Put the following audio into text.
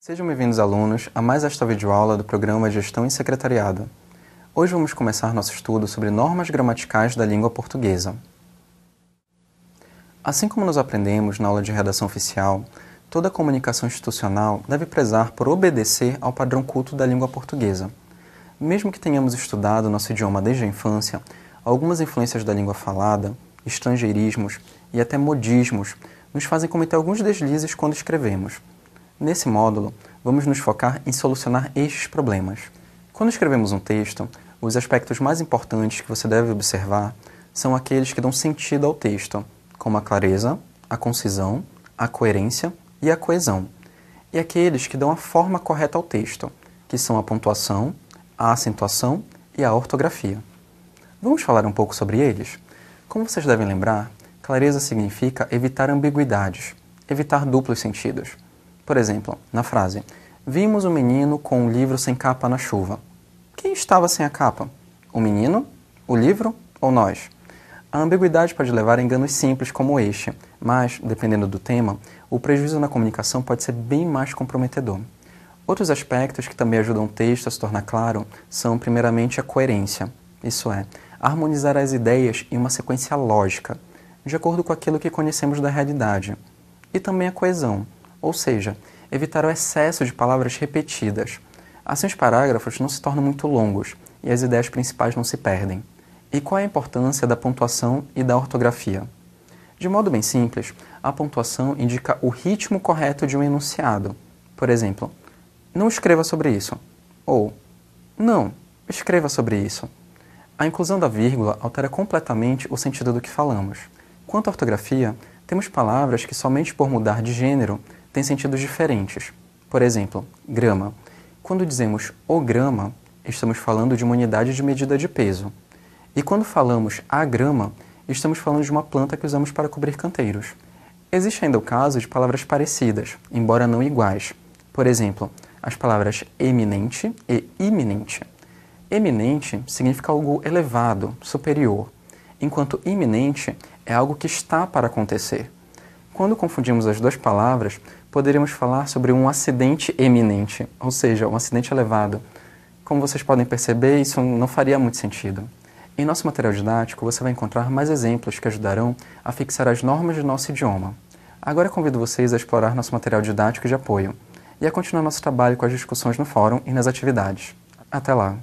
Sejam bem-vindos, alunos, a mais esta videoaula do programa Gestão e Secretariado. Hoje vamos começar nosso estudo sobre normas gramaticais da língua portuguesa. Assim como nós aprendemos na aula de redação oficial, toda comunicação institucional deve prezar por obedecer ao padrão culto da língua portuguesa. Mesmo que tenhamos estudado nosso idioma desde a infância, algumas influências da língua falada, estrangeirismos e até modismos nos fazem cometer alguns deslizes quando escrevemos. Nesse módulo, vamos nos focar em solucionar estes problemas. Quando escrevemos um texto, os aspectos mais importantes que você deve observar são aqueles que dão sentido ao texto, como a clareza, a concisão, a coerência e a coesão, e aqueles que dão a forma correta ao texto, que são a pontuação, a acentuação e a ortografia. Vamos falar um pouco sobre eles? Como vocês devem lembrar, clareza significa evitar ambiguidades, evitar duplos sentidos. Por exemplo, na frase, vimos um menino com um livro sem capa na chuva. Quem estava sem a capa? O menino, o livro ou nós? A ambiguidade pode levar a enganos simples como este, mas, dependendo do tema, o prejuízo na comunicação pode ser bem mais comprometedor. Outros aspectos que também ajudam o texto a se tornar claro são, primeiramente, a coerência, isso é, harmonizar as ideias em uma sequência lógica, de acordo com aquilo que conhecemos da realidade, e também a coesão, ou seja, evitar o excesso de palavras repetidas. Assim os parágrafos não se tornam muito longos e as ideias principais não se perdem. E qual é a importância da pontuação e da ortografia? De modo bem simples, a pontuação indica o ritmo correto de um enunciado. Por exemplo, não escreva sobre isso, ou não, escreva sobre isso. A inclusão da vírgula altera completamente o sentido do que falamos. Quanto à ortografia, temos palavras que somente por mudar de gênero têm sentidos diferentes. Por exemplo, grama. Quando dizemos o grama, estamos falando de uma unidade de medida de peso. E quando falamos a grama, estamos falando de uma planta que usamos para cobrir canteiros. Existe ainda o caso de palavras parecidas, embora não iguais. Por exemplo, as palavras eminente e iminente. Eminente significa algo elevado, superior, enquanto iminente é algo que está para acontecer. Quando confundimos as duas palavras, poderíamos falar sobre um acidente eminente, ou seja, um acidente elevado. Como vocês podem perceber, isso não faria muito sentido. Em nosso material didático, você vai encontrar mais exemplos que ajudarão a fixar as normas do nosso idioma. Agora convido vocês a explorar nosso material didático de apoio e a continuar nosso trabalho com as discussões no fórum e nas atividades. Até lá!